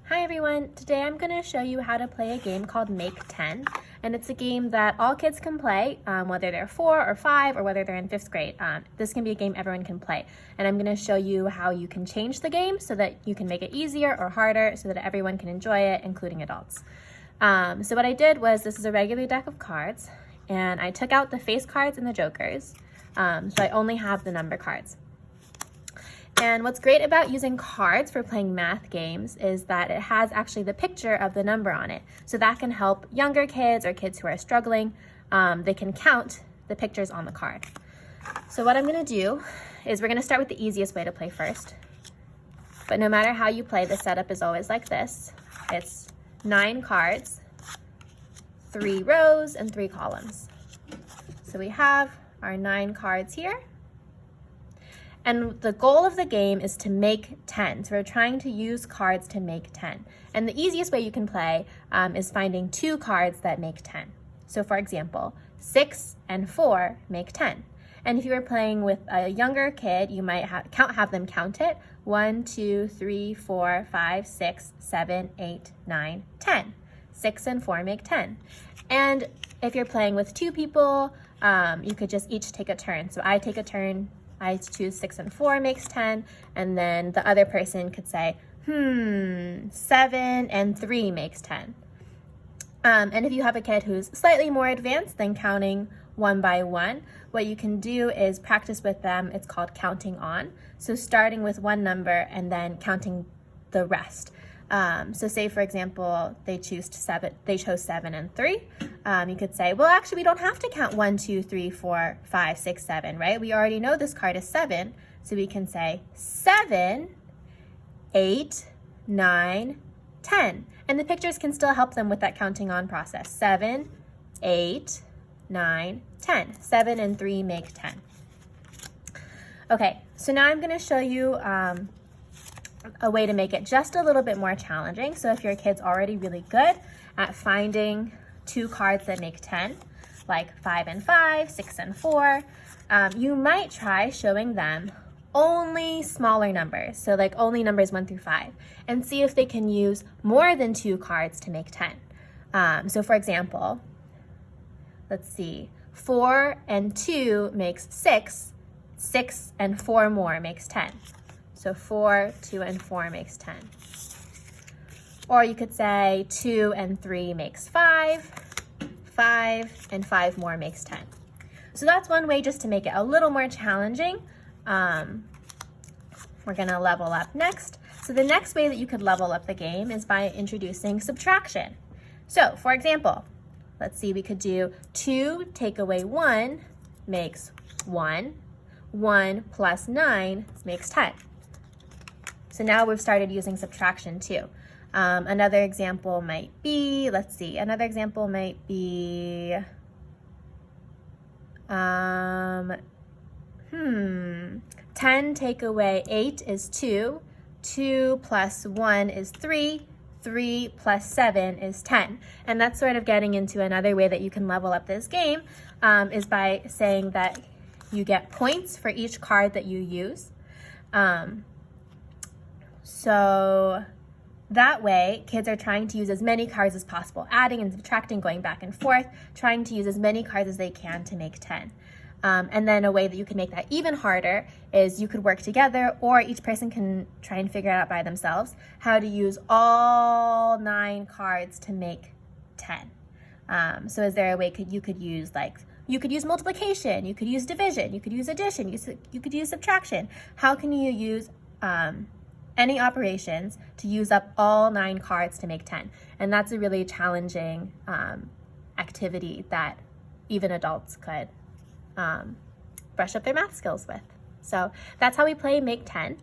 Hi everyone, today I'm going to show you how to play a game called Make 10, and it's a game that all kids can play, whether they're 4 or 5 or whether they're in 5th grade. This can be a game everyone can play, and I'm going to show you how you can change the game so that you can make it easier or harder so that everyone can enjoy it, including adults. So what I did was, this is a regular deck of cards, and I took out the face cards and the jokers, so I only have the number cards. And what's great about using cards for playing math games is that it has actually the picture of the number on it. So that can help younger kids or kids who are struggling. They can count the pictures on the card. So what I'm going to do is we're going to start with the easiest way to play first. But no matter how you play, the setup is always like this. It's 9 cards, 3 rows, and 3 columns. So we have our 9 cards here. And the goal of the game is to make 10. So we're trying to use cards to make 10. And the easiest way you can play is finding 2 cards that make 10. So for example, 6 and 4 make 10. And if you were playing with a younger kid, you might have them count it. 1, 2, 3, 4, 5, 6, 7, 8, 9, 10. 6 and 4 make 10. And if you're playing with 2 people, you could just each take a turn. So I take a turn. I choose 6 and 4 makes 10, and then the other person could say, 7 and 3 makes 10. And if you have a kid who's slightly more advanced than counting 1 by 1, what you can do is practice with them. It's called counting on. So starting with one number and then counting the rest. So say, for example, they chose 7 and 3. You could say, well, actually, we don't have to count 1, 2, 3, 4, 5, 6, 7, right? We already know this card is 7. So we can say 7, 8, 9, 10. And the pictures can still help them with that counting on process. 7, 8, 9, 10. 7 and 3 make 10. Okay, so now I'm going to show you a way to make it just a little bit more challenging. So if your kid's already really good at finding 2 cards that make 10, like 5 and 5, 6 and 4, you might try showing them only smaller numbers, so like only numbers 1 through 5, and see if they can use more than 2 cards to make 10. So for example, let's see, 4 and 2 makes 6, 6 and 4 more makes 10. So 4, 2, and 4 makes 10. Or you could say 2 and 3 makes 5, 5 and 5 more makes 10. So that's one way just to make it a little more challenging. We're gonna level up next. So the next way that you could level up the game is by introducing subtraction. So for example, let's see, we could do 2 take away 1 makes 1, 1 plus 9 makes 10. So now we've started using subtraction too. Another example might be, 10 take away 8 is 2, 2 plus 1 is 3, 3 plus 7 is 10. And that's sort of getting into another way that you can level up this game, is by saying that you get points for each card that you use. So that way, kids are trying to use as many cards as possible, adding and subtracting, going back and forth, trying to use as many cards as they can to make 10. And then a way that you can make that even harder is you could work together, or each person can try and figure it out by themselves how to use all 9 cards to make 10. So is there a way you could use, like, you could use multiplication, you could use division, you could use addition, you could use subtraction. How can you use any operations to use up all 9 cards to make 10? And that's a really challenging activity that even adults could brush up their math skills with. So that's how we play Make 10.